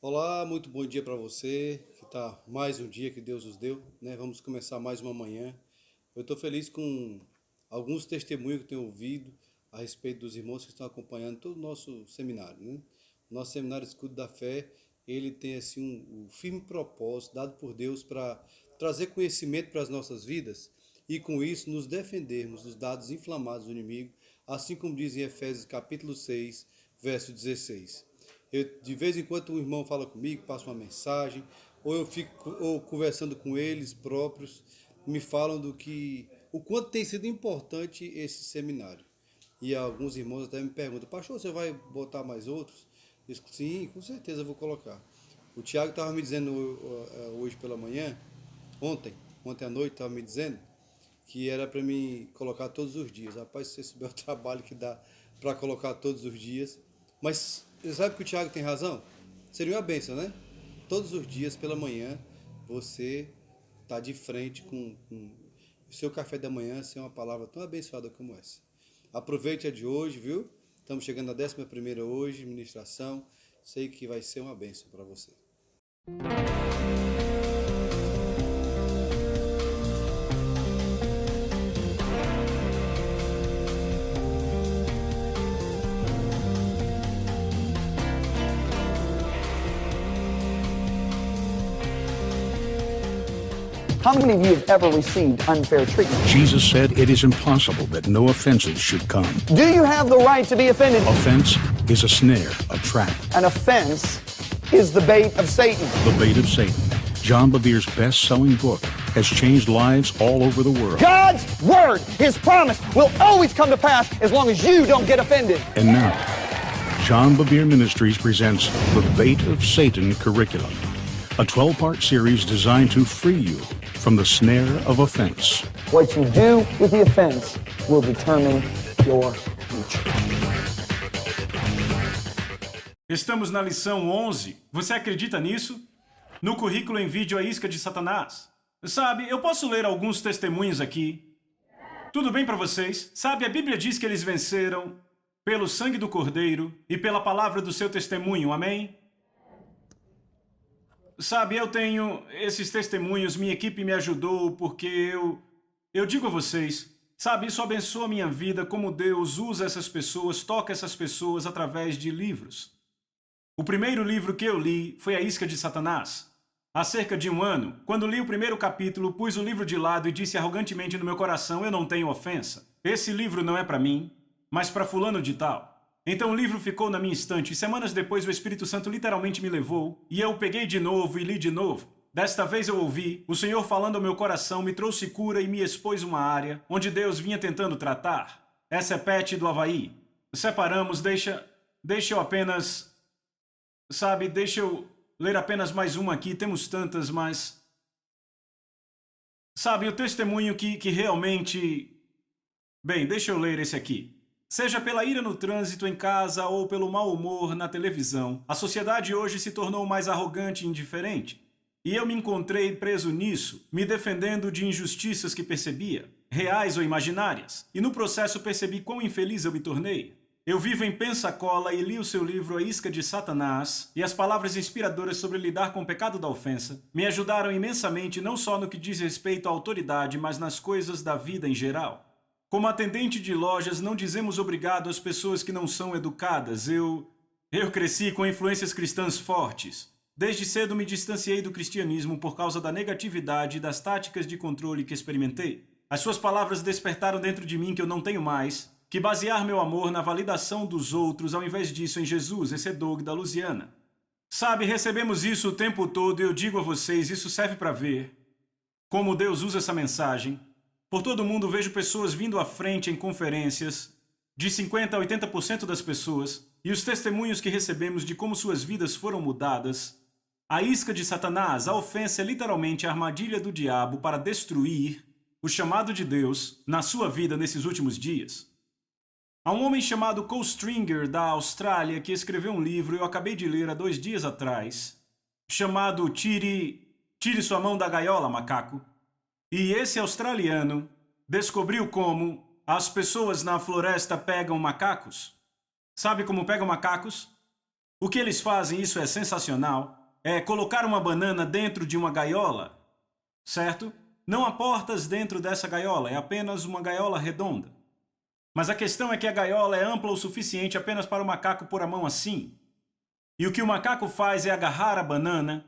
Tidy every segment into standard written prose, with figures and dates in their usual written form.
Olá, muito bom dia para você, que tá mais um dia que Deus nos deu, né? Vamos começar mais uma manhã. Eu estou feliz com alguns testemunhos que eu tenho ouvido a respeito dos irmãos que estão acompanhando todo o nosso seminário, né? Nosso seminário Escudo da Fé, ele tem assim um firme propósito dado por Deus para trazer conhecimento para as nossas vidas e com isso nos defendermos dos dados inflamados do inimigo, assim como diz em Efésios capítulo 6, verso 16. De vez em quando um irmão fala comigo, passa uma mensagem, ou eu fico conversando com eles próprios, me falam o quanto tem sido importante esse seminário. E alguns irmãos até me perguntam, pastor, você vai botar mais outros? Eu disse, sim, com certeza eu vou colocar. O Tiago estava me dizendo hoje pela manhã, ontem, ontem à noite estava me dizendo que era para mim colocar todos os dias. Rapaz, se você souber o trabalho que dá para colocar todos os dias. Mas você sabe que o Thiago tem razão? Seria uma benção, né? Todos os dias pela manhã você tá de frente com o seu café da manhã ser uma palavra tão abençoada como essa. Aproveite a de hoje, viu? Estamos chegando na 11ª hoje, ministração. Sei que vai ser uma benção para você. How many of you have ever received unfair treatment? Jesus said it is impossible that no offenses should come. Do you have the right to be offended? Offense is a snare, a trap, An offense is the bait of Satan. the bait of Satan. John Bevere's best-selling book has changed lives all over the world. God's word, his promise, will always come to pass as long as you don't get offended. And now, John Bevere Ministries presents the Bait of Satan curriculum, a 12-part series designed to free you from the snare of offense. What you do with the offense will determine your future. Estamos na lição 11. Você acredita nisso? No currículo em vídeo A Isca de Satanás. Sabe, eu posso ler alguns testemunhos aqui. Tudo bem para vocês? Sabe, a Bíblia diz que eles venceram pelo sangue do Cordeiro e pela palavra do seu testemunho. Amém? Sabe, eu tenho esses testemunhos, minha equipe me ajudou porque eu digo a vocês, sabe, isso abençoa a minha vida, como Deus usa essas pessoas, toca essas pessoas através de livros. O primeiro livro que eu li foi A Isca de Satanás. Há cerca de um ano, quando li o primeiro capítulo, pus o livro de lado e disse arrogantemente no meu coração, eu não tenho ofensa. Esse livro não é para mim, mas para fulano de tal. Então o livro ficou na minha estante e semanas depois o Espírito Santo literalmente me levou e eu o peguei de novo e li de novo. Desta vez eu ouvi, o Senhor falando ao meu coração me trouxe cura e me expôs uma área onde Deus vinha tentando tratar. Essa é Pet do Havaí. Separamos, deixa eu apenas... Sabe, deixa eu ler apenas mais uma aqui, temos tantas, mas... Sabe, o testemunho que realmente... Bem, deixa eu ler esse aqui. Seja pela ira no trânsito, em casa ou pelo mau humor na televisão, a sociedade hoje se tornou mais arrogante e indiferente. E eu me encontrei preso nisso, me defendendo de injustiças que percebia, reais ou imaginárias. E no processo percebi quão infeliz eu me tornei. Eu vivo em Pensacola e li o seu livro A Isca de Satanás, e as palavras inspiradoras sobre lidar com o pecado da ofensa me ajudaram imensamente não só no que diz respeito à autoridade, mas nas coisas da vida em geral. Como atendente de lojas, não dizemos obrigado às pessoas que não são educadas. Eu cresci com influências cristãs fortes. Desde cedo me distanciei do cristianismo por causa da negatividade e das táticas de controle que experimentei. As suas palavras despertaram dentro de mim que eu não tenho mais que basear meu amor na validação dos outros ao invés disso em Jesus. Esse é Doug da Louisiana. Sabe, recebemos isso o tempo todo e eu digo a vocês, isso serve para ver como Deus usa essa mensagem. Por todo mundo vejo pessoas vindo à frente em conferências, de 50% a 80% das pessoas, e os testemunhos que recebemos de como suas vidas foram mudadas. A isca de Satanás, a ofensa é literalmente a armadilha do diabo para destruir o chamado de Deus na sua vida nesses últimos dias. Há um homem chamado Cole Stringer, da Austrália, que escreveu um livro, eu acabei de ler há 2 dias atrás, chamado Tire Sua Mão da Gaiola, Macaco. E esse australiano descobriu como as pessoas na floresta pegam macacos. Sabe como pegam macacos? O que eles fazem, isso é sensacional, é colocar uma banana dentro de uma gaiola, certo? Não há portas dentro dessa gaiola, é apenas uma gaiola redonda. Mas a questão é que a gaiola é ampla o suficiente apenas para o macaco pôr a mão assim. E o que o macaco faz é agarrar a banana,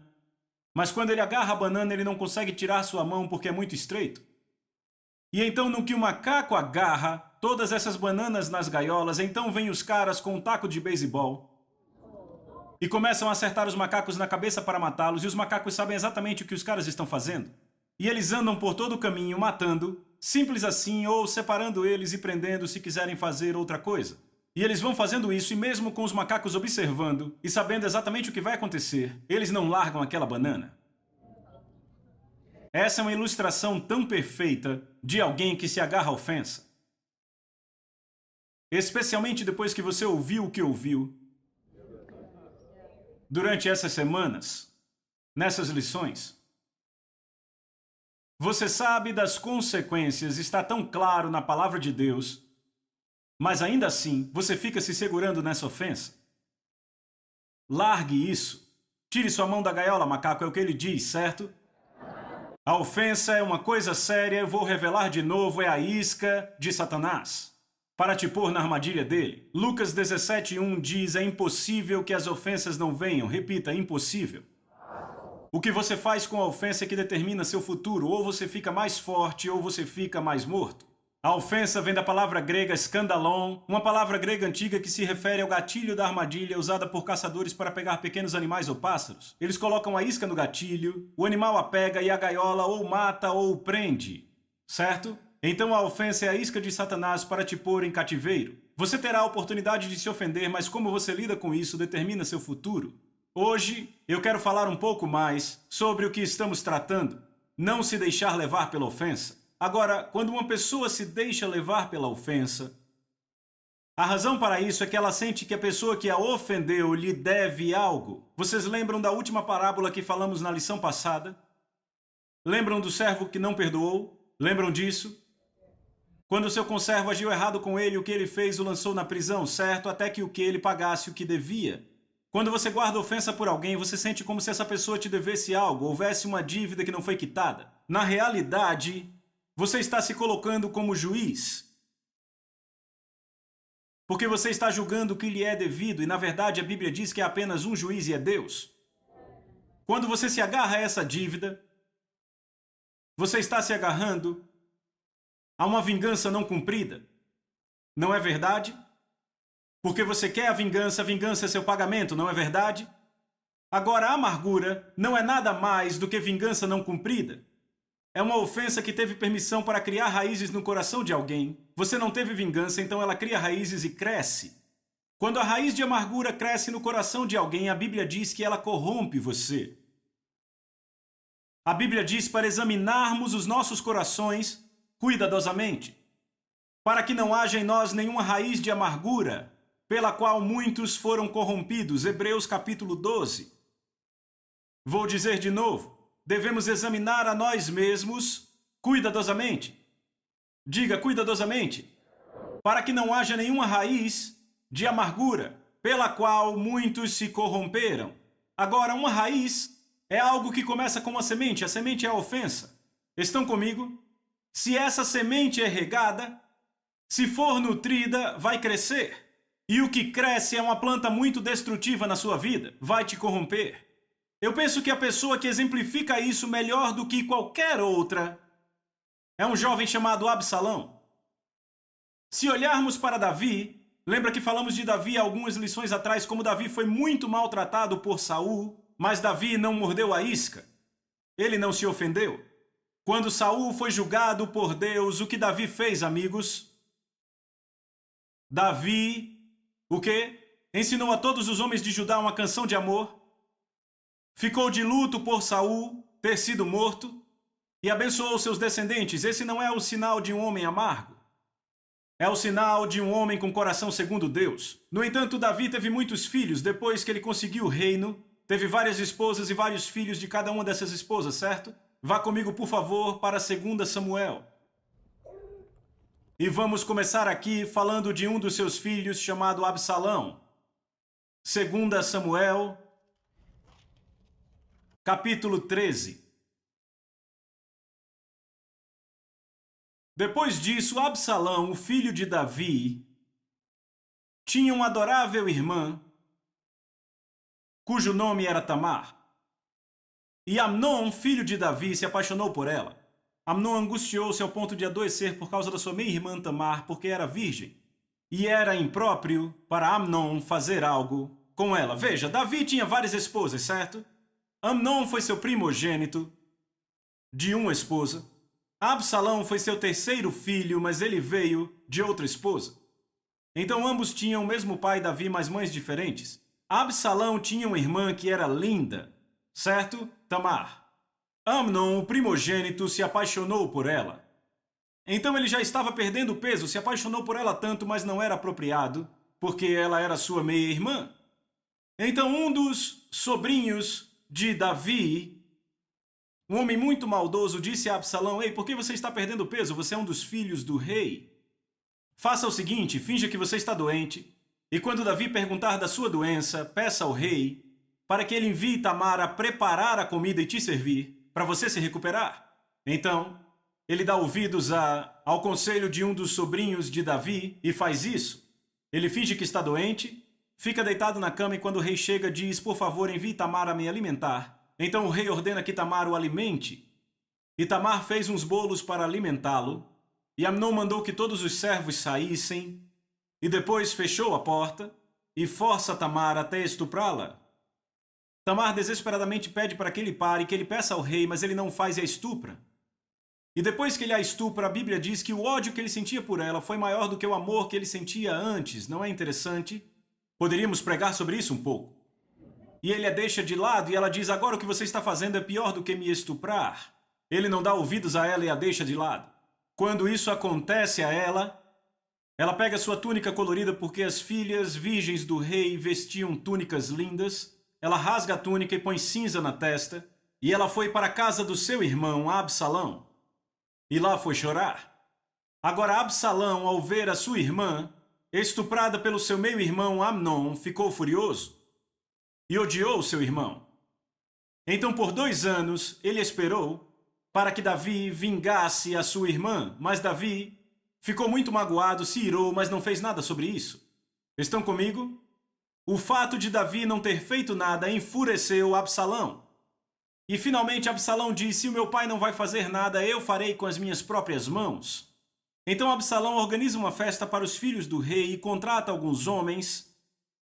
mas quando ele agarra a banana ele não consegue tirar sua mão porque é muito estreito. E então no que o macaco agarra todas essas bananas nas gaiolas, então vêm os caras com um taco de beisebol e começam a acertar os macacos na cabeça para matá-los, e os macacos sabem exatamente o que os caras estão fazendo. E eles andam por todo o caminho matando, simples assim, ou separando eles e prendendo se quiserem fazer outra coisa. E eles vão fazendo isso, e mesmo com os macacos observando e sabendo exatamente o que vai acontecer, eles não largam aquela banana. Essa é uma ilustração tão perfeita de alguém que se agarra à ofensa. Especialmente depois que você ouviu o que ouviu durante essas semanas, nessas lições. Você sabe das consequências, está tão claro na palavra de Deus, mas ainda assim você fica se segurando nessa ofensa. Largue isso. Tire sua mão da gaiola, macaco, é o que ele diz, certo? A ofensa é uma coisa séria, eu vou revelar de novo, é a isca de Satanás para te pôr na armadilha dele. Lucas 17:1 diz, é impossível que as ofensas não venham. Repita, impossível. O que você faz com a ofensa é que determina seu futuro. Ou você fica mais forte, ou você fica mais morto. A ofensa vem da palavra grega skandalon, uma palavra grega antiga que se refere ao gatilho da armadilha usada por caçadores para pegar pequenos animais ou pássaros. Eles colocam a isca no gatilho, o animal a pega e a gaiola ou mata ou prende, certo? Então a ofensa é a isca de Satanás para te pôr em cativeiro. Você terá a oportunidade de se ofender, mas como você lida com isso determina seu futuro. Hoje eu quero falar um pouco mais sobre o que estamos tratando. Não se deixar levar pela ofensa. Agora, quando uma pessoa se deixa levar pela ofensa, a razão para isso é que ela sente que a pessoa que a ofendeu lhe deve algo. Vocês lembram da última parábola que falamos na lição passada? Lembram do servo que não perdoou? Lembram disso? Quando o seu conservo agiu errado com ele, o que ele fez o lançou na prisão, certo? Até que ele pagasse o que devia. Quando você guarda ofensa por alguém, você sente como se essa pessoa te devesse algo, houvesse uma dívida que não foi quitada. Na realidade, você está se colocando como juiz. Porque você está julgando o que lhe é devido, e na verdade a Bíblia diz que é apenas um juiz e é Deus. Quando você se agarra a essa dívida, você está se agarrando a uma vingança não cumprida. Não é verdade? Porque você quer a vingança é seu pagamento, não é verdade? Agora, a amargura não é nada mais do que vingança não cumprida. É uma ofensa que teve permissão para criar raízes no coração de alguém. Você não teve vingança, então ela cria raízes e cresce. Quando a raiz de amargura cresce no coração de alguém, a Bíblia diz que ela corrompe você. A Bíblia diz para examinarmos os nossos corações cuidadosamente, para que não haja em nós nenhuma raiz de amargura, pela qual muitos foram corrompidos. Hebreus capítulo 12. Vou dizer de novo, devemos examinar a nós mesmos cuidadosamente. Diga cuidadosamente, para que não haja nenhuma raiz de amargura, pela qual muitos se corromperam. Agora, uma raiz é algo que começa com uma semente, a semente é a ofensa. Estão comigo? Se essa semente é regada, se for nutrida, vai crescer. E o que cresce é uma planta muito destrutiva na sua vida, vai te corromper. Eu penso que a pessoa que exemplifica isso melhor do que qualquer outra é um jovem chamado Absalão. Se olharmos para Davi, lembra que falamos de Davi algumas lições atrás, como Davi foi muito maltratado por Saul, mas Davi não mordeu a isca. Ele não se ofendeu. Quando Saul foi julgado por Deus, o que Davi fez, amigos? Davi, o quê? Ensinou a todos os homens de Judá uma canção de amor, ficou de luto por Saul ter sido morto e abençoou seus descendentes. Esse não é o sinal de um homem amargo. É o sinal de um homem com coração segundo Deus. No entanto, Davi teve muitos filhos. Depois que ele conseguiu o reino, teve várias esposas e vários filhos de cada uma dessas esposas, certo? Vá comigo, por favor, para 2 Samuel. E vamos começar aqui falando de um dos seus filhos chamado Absalão. 2 Samuel, capítulo 13. Depois disso, Absalão, o filho de Davi, tinha uma adorável irmã, cujo nome era Tamar. E Amnon, filho de Davi, se apaixonou por ela. Amnon angustiou-se ao ponto de adoecer por causa da sua meia-irmã Tamar, porque era virgem. E era impróprio para Amnon fazer algo com ela. Veja, Davi tinha várias esposas, certo? Amnon foi seu primogênito de uma esposa. Absalão foi seu terceiro filho, mas ele veio de outra esposa. Então ambos tinham o mesmo pai Davi, mas mães diferentes. Absalão tinha uma irmã que era linda, certo? Tamar. Amnon, o primogênito, se apaixonou por ela. Então ele já estava perdendo peso, se apaixonou por ela tanto, mas não era apropriado, porque ela era sua meia-irmã. Então um dos sobrinhos de Davi, um homem muito maldoso, disse a Absalão: "Ei, por que você está perdendo peso? Você é um dos filhos do rei. Faça o seguinte, finja que você está doente, e quando Davi perguntar da sua doença, peça ao rei para que ele envie Tamar a preparar a comida e te servir, para você se recuperar." Então, ele dá ouvidos ao conselho de um dos sobrinhos de Davi e faz isso. Ele finge que está doente, fica deitado na cama e quando o rei chega diz: "Por favor, envie Tamar a me alimentar." Então o rei ordena que Tamar o alimente. E Tamar fez uns bolos para alimentá-lo. E Amnon mandou que todos os servos saíssem. E depois fechou a porta e força Tamar até estuprá-la. Tamar desesperadamente pede para que ele pare, que ele peça ao rei, mas ele não faz e a estupra. E depois que ele a estupra, a Bíblia diz que o ódio que ele sentia por ela foi maior do que o amor que ele sentia antes. Não é interessante? Poderíamos pregar sobre isso um pouco. E ele a deixa de lado e ela diz: "Agora o que você está fazendo é pior do que me estuprar." Ele não dá ouvidos a ela e a deixa de lado. Quando isso acontece a ela pega sua túnica colorida, porque as filhas virgens do rei vestiam túnicas lindas. Ela rasga a túnica e põe cinza na testa. E ela foi para a casa do seu irmão, Absalão. E lá foi chorar. Agora Absalão, ao ver a sua irmã estuprada pelo seu meio-irmão Amnon, ficou furioso e odiou seu irmão. Então por 2 anos ele esperou para que Davi vingasse a sua irmã, mas Davi ficou muito magoado, se irou, mas não fez nada sobre isso. Estão comigo? O fato de Davi não ter feito nada enfureceu Absalão. E finalmente Absalão disse: "Se o meu pai não vai fazer nada, eu farei com as minhas próprias mãos." Então Absalão organiza uma festa para os filhos do rei e contrata alguns homens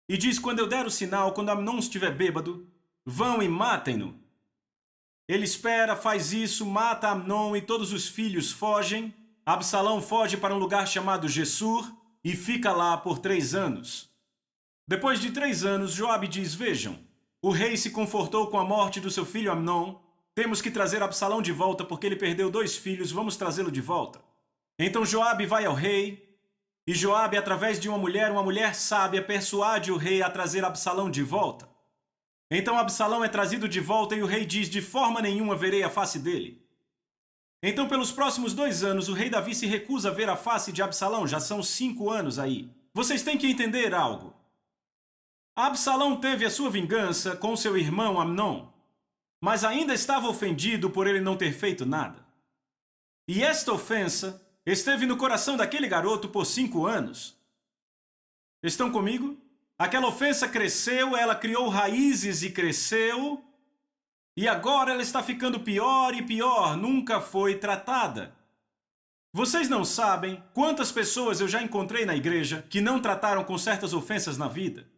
e diz: "Quando eu der o sinal, quando Amnon estiver bêbado, vão e matem-no." Ele espera, faz isso, mata Amnon e todos os filhos fogem. Absalão foge para um lugar chamado Gessur e fica lá por 3 anos. Depois de 3 anos, Joabe diz: "Vejam, o rei se confortou com a morte do seu filho Amnon. Temos que trazer Absalão de volta porque ele perdeu 2 filhos, vamos trazê-lo de volta." Então Joabe vai ao rei e Joabe, através de uma mulher sábia, persuade o rei a trazer Absalão de volta. Então Absalão é trazido de volta e o rei diz: "De forma nenhuma verei a face dele." Então pelos próximos 2 anos o rei Davi se recusa a ver a face de Absalão. Já são 5 anos aí. Vocês têm que entender algo. Absalão teve a sua vingança com seu irmão Amnon, mas ainda estava ofendido por ele não ter feito nada. E esta ofensa esteve no coração daquele garoto por 5 anos. Estão comigo? Aquela ofensa cresceu, ela criou raízes e cresceu, e agora ela está ficando pior e pior, nunca foi tratada. Vocês não sabem quantas pessoas eu já encontrei na igreja que não trataram com certas ofensas na vida.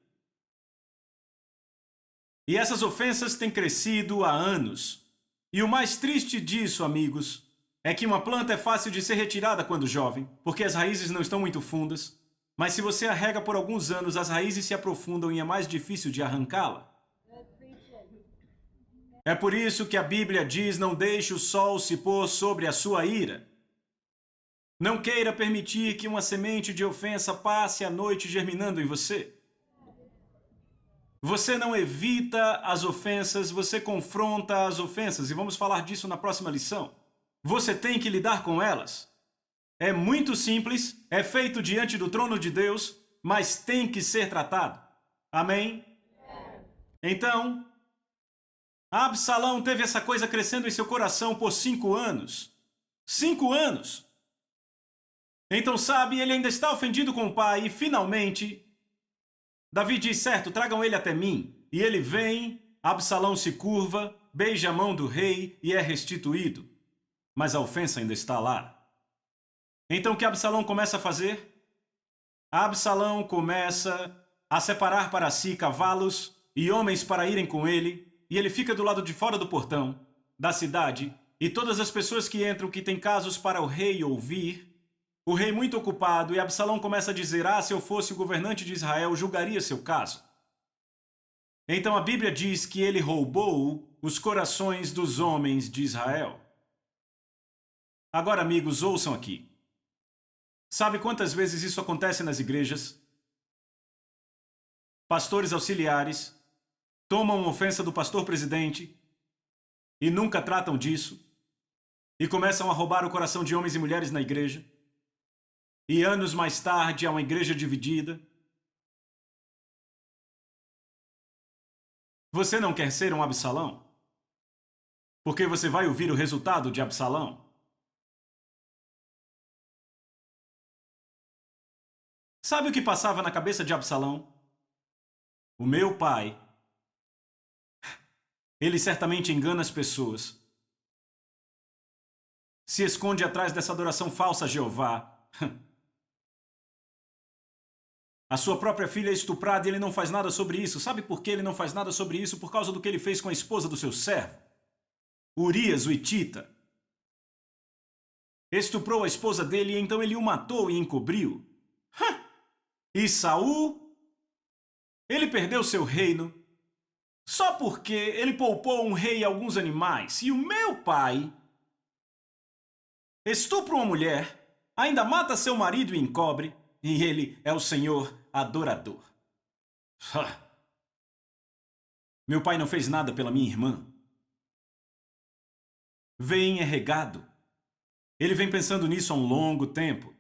E essas ofensas têm crescido há anos. E o mais triste disso, amigos, é que uma planta é fácil de ser retirada quando jovem, porque as raízes não estão muito fundas. Mas se você a rega por alguns anos, as raízes se aprofundam e é mais difícil de arrancá-la. É por isso que a Bíblia diz: "Não deixe o sol se pôr sobre a sua ira." Não queira permitir que uma semente de ofensa passe a noite germinando em você. Você não evita as ofensas, você confronta as ofensas. E vamos falar disso na próxima lição. Você tem que lidar com elas. É muito simples, é feito diante do trono de Deus, mas tem que ser tratado. Amém? Então, Absalão teve essa coisa crescendo em seu coração por 5 anos. 5 anos! Então, sabe, ele ainda está ofendido com o pai e, finalmente, Davi diz, certo, tragam ele até mim. E ele vem, Absalão se curva, beija a mão do rei e é restituído. Mas a ofensa ainda está lá. Então, o que Absalão começa a fazer? Absalão começa a separar para si cavalos e homens para irem com ele, e ele fica do lado de fora do portão da cidade, e todas as pessoas que entram que têm casos para o rei ouvir, o rei muito ocupado, e Absalão começa a dizer, se eu fosse o governante de Israel, julgaria seu caso. Então a Bíblia diz que ele roubou os corações dos homens de Israel. Agora, amigos, ouçam aqui. Sabe quantas vezes isso acontece nas igrejas? Pastores auxiliares tomam ofensa do pastor presidente e nunca tratam disso e começam a roubar o coração de homens e mulheres na igreja. E anos mais tarde há uma igreja dividida. Você não quer ser um Absalão? Porque você vai ouvir o resultado de Absalão. Sabe o que passava na cabeça de Absalão? O meu pai, ele certamente engana as pessoas. Se esconde atrás dessa adoração falsa a Jeová. A sua própria filha é estuprada e ele não faz nada sobre isso. Sabe por que ele não faz nada sobre isso? Por causa do que ele fez com a esposa do seu servo, Urias, o Hitita. Estuprou a esposa dele e então ele o matou e encobriu. E Saul, ele perdeu seu reino só porque ele poupou um rei e alguns animais. E o meu pai estupra uma mulher, ainda mata seu marido e encobre, e ele é o Senhor adorador. Meu pai não fez nada pela minha irmã. Vem é regado. Ele vem pensando nisso há um longo tempo.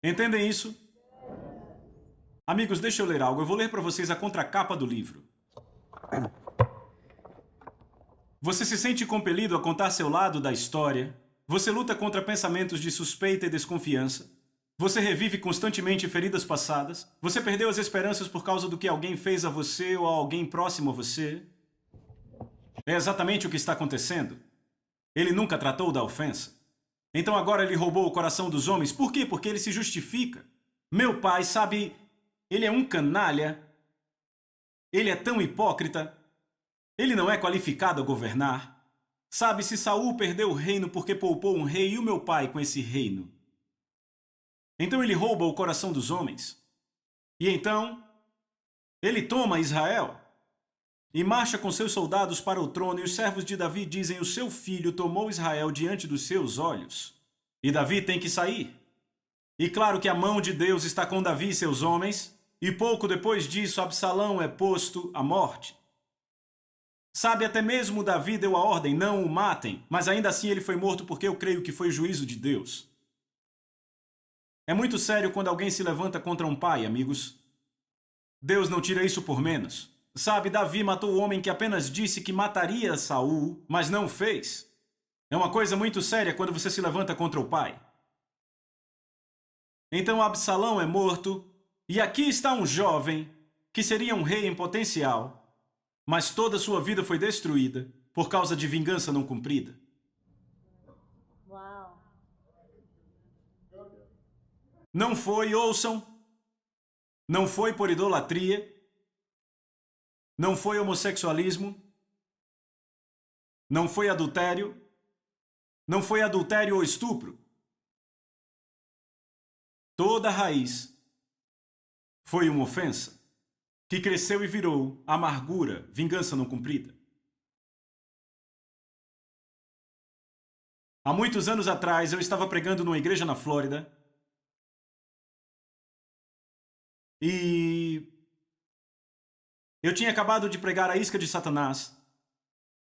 Entendem isso? Amigos, deixa eu ler algo. Eu vou ler para vocês a contracapa do livro. Você se sente compelido a contar seu lado da história. Você luta contra pensamentos de suspeita e desconfiança. Você revive constantemente feridas passadas. Você perdeu as esperanças por causa do que alguém fez a você ou a alguém próximo a você. É exatamente o que está acontecendo. Ele nunca tratou da ofensa. Então agora ele roubou o coração dos homens. Por quê? Porque ele se justifica. Meu pai, sabe, ele é um canalha. Ele é tão hipócrita. Ele não é qualificado a governar. Sabe, se Saul perdeu o reino porque poupou um rei e o meu pai com esse reino. Então ele rouba o coração dos homens. E então, ele toma Israel e marcha com seus soldados para o trono, e os servos de Davi dizem, o seu filho tomou Israel diante dos seus olhos. E Davi tem que sair. E claro que a mão de Deus está com Davi e seus homens, e pouco depois disso Absalão é posto à morte. Sabe, até mesmo Davi deu a ordem, não o matem, mas ainda assim ele foi morto porque eu creio que foi juízo de Deus. É muito sério quando alguém se levanta contra um pai, amigos. Deus não tira isso por menos. Sabe, Davi matou o homem que apenas disse que mataria Saul, mas não fez. É uma coisa muito séria quando você se levanta contra o pai. Então Absalão é morto, e aqui está um jovem que seria um rei em potencial, mas toda sua vida foi destruída por causa de vingança não cumprida. Uau. Não foi, ouçam, não foi por idolatria, não foi homossexualismo, não foi adultério ou estupro. Toda a raiz foi uma ofensa que cresceu e virou amargura, vingança não cumprida. Há muitos anos atrás, eu estava pregando numa igreja na Flórida e eu tinha acabado de pregar a isca de Satanás.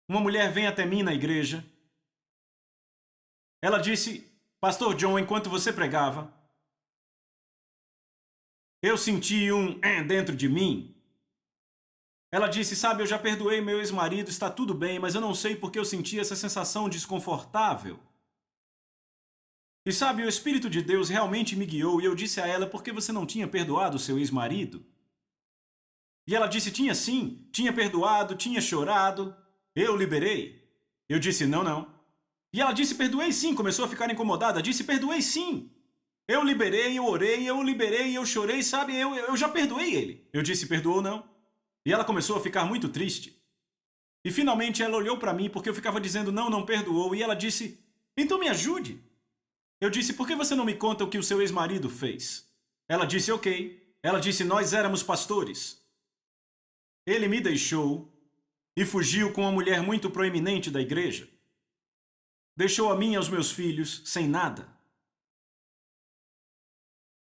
Uma mulher vem até mim na igreja. Ela disse, Pastor John, enquanto você pregava, Eu senti um dentro de mim. Ela disse, sabe, eu já perdoei meu ex-marido, está tudo bem, mas eu não sei porque eu senti essa sensação desconfortável. E sabe, o Espírito de Deus realmente me guiou e eu disse a ela, por que você não tinha perdoado o seu ex-marido? E ela disse, tinha sim, tinha perdoado, tinha chorado, eu liberei. Eu disse, não. E ela disse, perdoei sim, começou a ficar incomodada, disse, perdoei sim. Eu liberei, eu orei, eu liberei, eu chorei, sabe, eu já perdoei ele. Eu disse, perdoou não? E ela começou a ficar muito triste. E finalmente ela olhou para mim porque eu ficava dizendo, não perdoou, e ela disse, então me ajude. Eu disse, por que você não me conta o que o seu ex-marido fez? Ela disse, ok. Ela disse, nós éramos pastores. Ele me deixou e fugiu com uma mulher muito proeminente da igreja. Deixou a mim e aos meus filhos sem nada.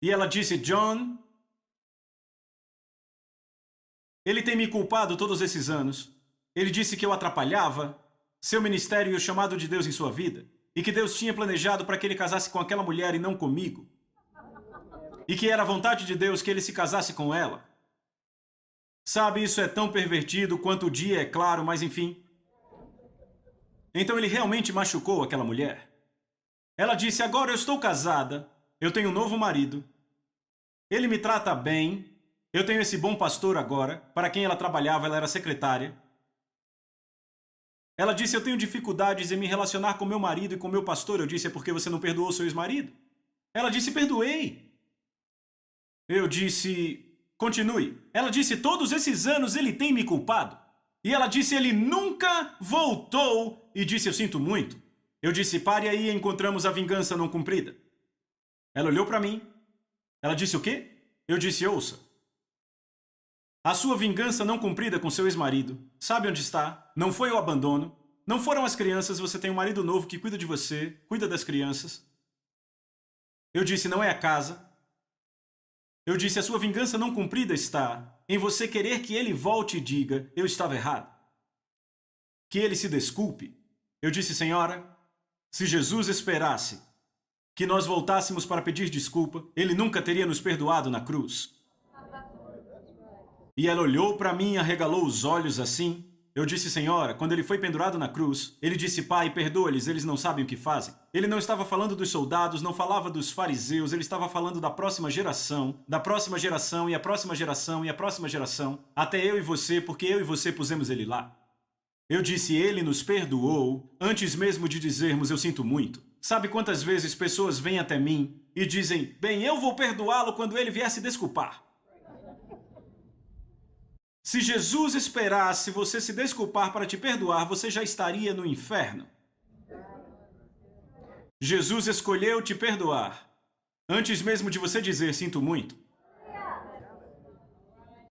E ela disse, John, ele tem me culpado todos esses anos. Ele disse que eu atrapalhava seu ministério e o chamado de Deus em sua vida. E que Deus tinha planejado para que ele casasse com aquela mulher e não comigo. E que era a vontade de Deus que ele se casasse com ela. Sabe, isso é tão pervertido quanto o dia é claro, mas enfim. Então ele realmente machucou aquela mulher. Ela disse, agora eu estou casada, eu tenho um novo marido. Ele me trata bem, eu tenho esse bom pastor agora, para quem ela trabalhava, ela era secretária. Ela disse, eu tenho dificuldades em me relacionar com meu marido e com meu pastor. Eu disse, é porque você não perdoou seu ex-marido? Ela disse, perdoei. Eu disse, continue. Ela disse, todos esses anos ele tem me culpado. E ela disse, ele nunca voltou. E disse, eu sinto muito. Eu disse, pare aí e encontramos a vingança não cumprida. Ela olhou para mim. Ela disse, o quê? Eu disse, ouça. A sua vingança não cumprida com seu ex-marido, sabe onde está? Não foi o abandono, não foram as crianças, você tem um marido novo que cuida de você, cuida das crianças. Eu disse, não é a casa. Eu disse, a sua vingança não cumprida está em você querer que ele volte e diga, eu estava errado. Que ele se desculpe. Eu disse, senhora, se Jesus esperasse que nós voltássemos para pedir desculpa, ele nunca teria nos perdoado na cruz. E ela olhou para mim e arregalou os olhos assim. Eu disse, senhora, quando ele foi pendurado na cruz, ele disse, pai, perdoa-lhes, eles não sabem o que fazem. Ele não estava falando dos soldados, não falava dos fariseus, ele estava falando da próxima geração e a próxima geração e a próxima geração, até eu e você, porque eu e você pusemos ele lá. Eu disse, ele nos perdoou, antes mesmo de dizermos, eu sinto muito. Sabe quantas vezes pessoas vêm até mim e dizem, bem, eu vou perdoá-lo quando ele vier se desculpar. Se Jesus esperasse você se desculpar para te perdoar, você já estaria no inferno. Jesus escolheu te perdoar, antes mesmo de você dizer, sinto muito.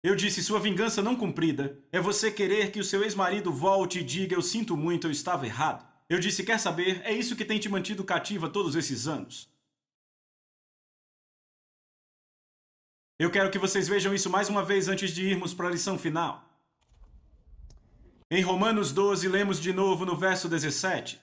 Eu disse, sua vingança não cumprida é você querer que o seu ex-marido volte e diga, eu sinto muito, eu estava errado. Eu disse, quer saber, é isso que tem te mantido cativa todos esses anos. Eu quero que vocês vejam isso mais uma vez antes de irmos para a lição final. Em Romanos 12, lemos de novo no verso 17.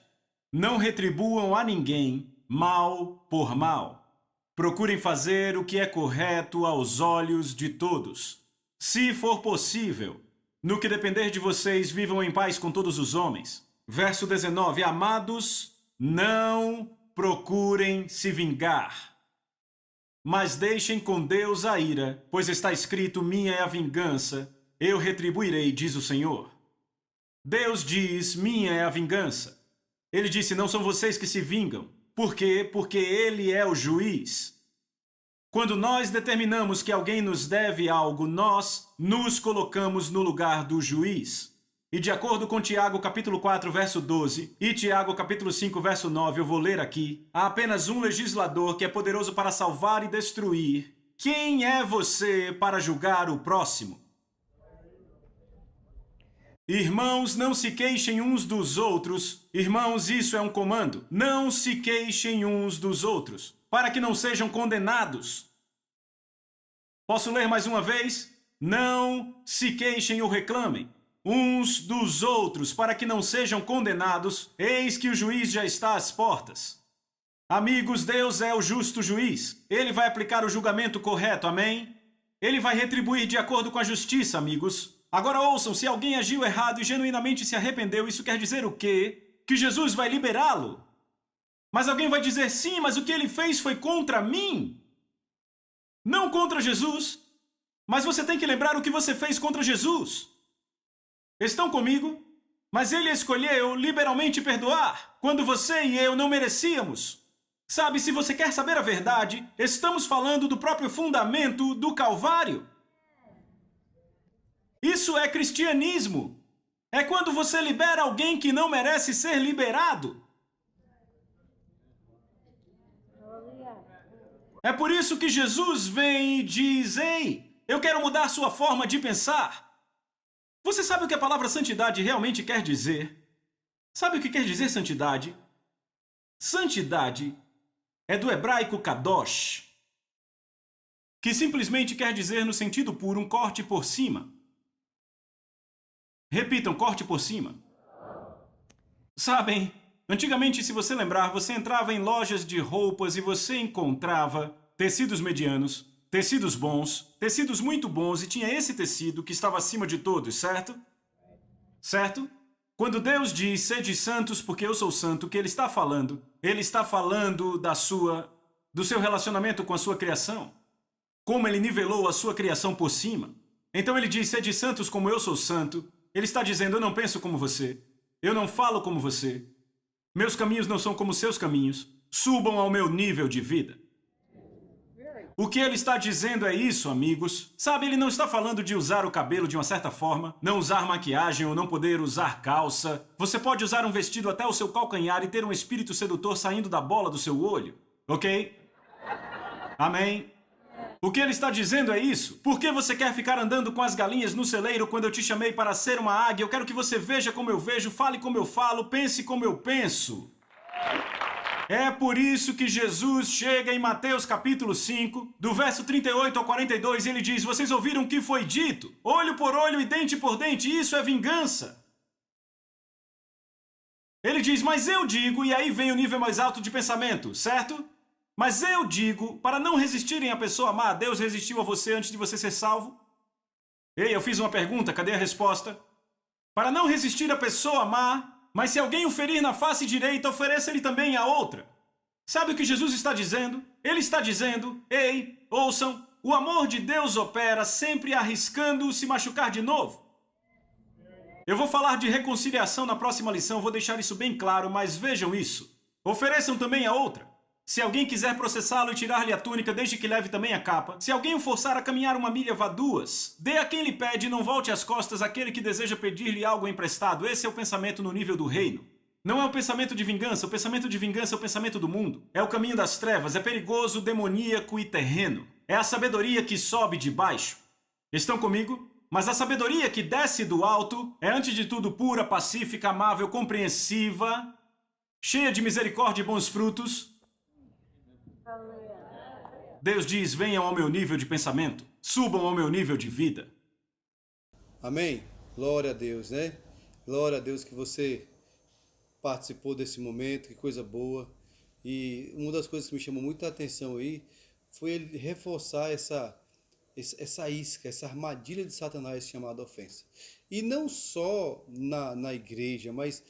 Não retribuam a ninguém mal por mal. Procurem fazer o que é correto aos olhos de todos. Se for possível, no que depender de vocês, vivam em paz com todos os homens. Verso 19. Amados, não procurem se vingar, mas deixem com Deus a ira, pois está escrito, minha é a vingança, eu retribuirei, diz o Senhor. Deus diz, minha é a vingança. Ele disse, não são vocês que se vingam. Por quê? Porque Ele é o juiz. Quando nós determinamos que alguém nos deve algo, nós nos colocamos no lugar do juiz. E de acordo com Tiago capítulo 4, verso 12, e Tiago capítulo 5, verso 9, eu vou ler aqui, há apenas um legislador que é poderoso para salvar e destruir. Quem é você para julgar o próximo? Irmãos, não se queixem uns dos outros. Irmãos, isso é um comando. Não se queixem uns dos outros, para que não sejam condenados. Posso ler mais uma vez? Não se queixem ou reclamem uns dos outros, para que não sejam condenados, eis que o juiz já está às portas. Amigos, Deus é o justo juiz. Ele vai aplicar o julgamento correto, amém? Ele vai retribuir de acordo com a justiça, amigos. Agora ouçam, se alguém agiu errado e genuinamente se arrependeu, isso quer dizer o quê? Que Jesus vai liberá-lo. Mas alguém vai dizer, sim, mas o que ele fez foi contra mim. Não contra Jesus. Mas você tem que lembrar o que você fez contra Jesus. Estão comigo? Mas ele escolheu liberalmente perdoar, quando você e eu não merecíamos. Sabe, se você quer saber a verdade, estamos falando do próprio fundamento do Calvário. Isso é cristianismo. É quando você libera alguém que não merece ser liberado. É por isso que Jesus vem e diz, ei, eu quero mudar sua forma de pensar. Você sabe o que a palavra santidade realmente quer dizer? Sabe o que quer dizer santidade? Santidade é do hebraico kadosh, que simplesmente quer dizer no sentido puro um corte por cima. Repitam, corte por cima. Sabem, antigamente, se você lembrar, você entrava em lojas de roupas e você encontrava tecidos medianos, tecidos bons, tecidos muito bons, e tinha esse tecido que estava acima de todos, certo? Certo? Quando Deus diz, sede santos porque eu sou santo, o que Ele está falando? Ele está falando do seu relacionamento com a sua criação. Como Ele nivelou a sua criação por cima. Então Ele diz, sede santos como eu sou santo. Ele está dizendo, eu não penso como você. Eu não falo como você. Meus caminhos não são como seus caminhos. Subam ao meu nível de vida. O que ele está dizendo é isso, amigos. Sabe, ele não está falando de usar o cabelo de uma certa forma, não usar maquiagem ou não poder usar calça. Você pode usar um vestido até o seu calcanhar e ter um espírito sedutor saindo da bola do seu olho. Ok? Amém? O que ele está dizendo é isso. Por que você quer ficar andando com as galinhas no celeiro quando eu te chamei para ser uma águia? Eu quero que você veja como eu vejo, fale como eu falo, pense como eu penso. É por isso que Jesus chega em Mateus capítulo 5, do verso 38 ao 42, ele diz, vocês ouviram o que foi dito? Olho por olho e dente por dente, isso é vingança. Ele diz, mas eu digo, e aí vem o nível mais alto de pensamento, certo? Mas eu digo, para não resistirem à pessoa má, Deus resistiu a você antes de você ser salvo? Ei, eu fiz uma pergunta, cadê a resposta? Para não resistir à pessoa má, mas se alguém o ferir na face direita, ofereça-lhe também a outra. Sabe o que Jesus está dizendo? Ele está dizendo, ei, ouçam, o amor de Deus opera sempre arriscando se machucar de novo. Eu vou falar de reconciliação na próxima lição, vou deixar isso bem claro, mas vejam isso. Ofereçam também a outra. Se alguém quiser processá-lo e tirar-lhe a túnica, desde que leve também a capa. Se alguém o forçar a caminhar uma milha, vá duas. Dê a quem lhe pede e não volte as costas àquele que deseja pedir-lhe algo emprestado. Esse é o pensamento no nível do reino. Não é o pensamento de vingança. O pensamento de vingança é o pensamento do mundo. É o caminho das trevas. É perigoso, demoníaco e terreno. É a sabedoria que sobe de baixo. Estão comigo? Mas a sabedoria que desce do alto é, antes de tudo, pura, pacífica, amável, compreensiva, cheia de misericórdia e bons frutos. Deus diz, venham ao meu nível de pensamento, subam ao meu nível de vida. Amém? Glória a Deus, né? Glória a Deus que você participou desse momento, que coisa boa. E uma das coisas que me chamou muita atenção aí foi ele reforçar essa isca, essa armadilha de Satanás chamada ofensa. E não só na igreja, mas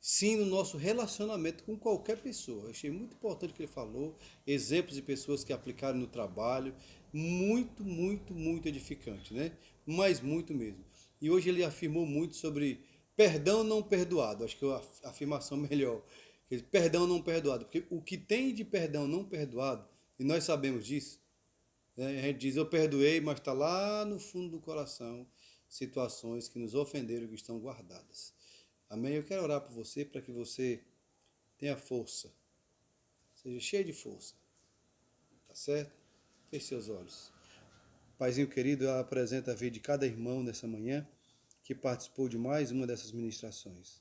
sim no nosso relacionamento com qualquer pessoa. Eu achei muito importante o que ele falou, exemplos de pessoas que aplicaram no trabalho, muito, muito, muito edificante, né? Mas muito mesmo. E hoje ele afirmou muito sobre perdão não perdoado, acho que é a afirmação melhor. Perdão não perdoado, porque o que tem de perdão não perdoado, e nós sabemos disso, né? A gente diz, eu perdoei, mas está lá no fundo do coração situações que nos ofenderam e que estão guardadas. Amém? Eu quero orar por você para que você tenha força, seja cheio de força, tá certo? Feche seus olhos. Paizinho querido, eu apresento a vida de cada irmão nessa manhã que participou de mais uma dessas ministrações.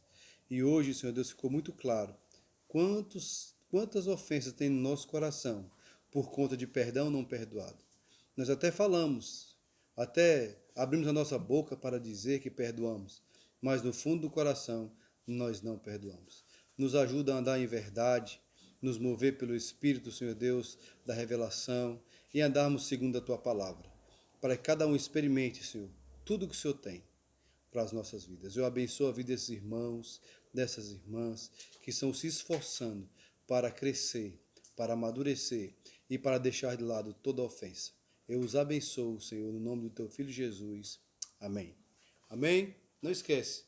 E hoje, Senhor Deus, ficou muito claro quantas ofensas tem no nosso coração por conta de perdão não perdoado. Nós até falamos, até abrimos a nossa boca para dizer que perdoamos, mas no fundo do coração nós não perdoamos. Nos ajuda a andar em verdade, nos mover pelo Espírito, Senhor Deus, da revelação e andarmos segundo a Tua palavra. para que cada um experimente, Senhor, tudo que o Senhor tem para as nossas vidas. Eu abençoo a vida desses irmãos, dessas irmãs que estão se esforçando para crescer, para amadurecer e para deixar de lado toda ofensa. Eu os abençoo, Senhor, no nome do teu Filho Jesus. Amém. Amém? Não esquece,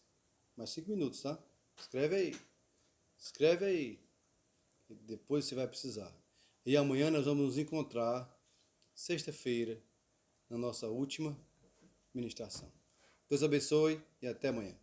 mais 5 minutos, tá? Escreve aí. Escreve aí. Depois você vai precisar. E amanhã nós vamos nos encontrar, sexta-feira, na nossa última ministração. Deus abençoe e até amanhã.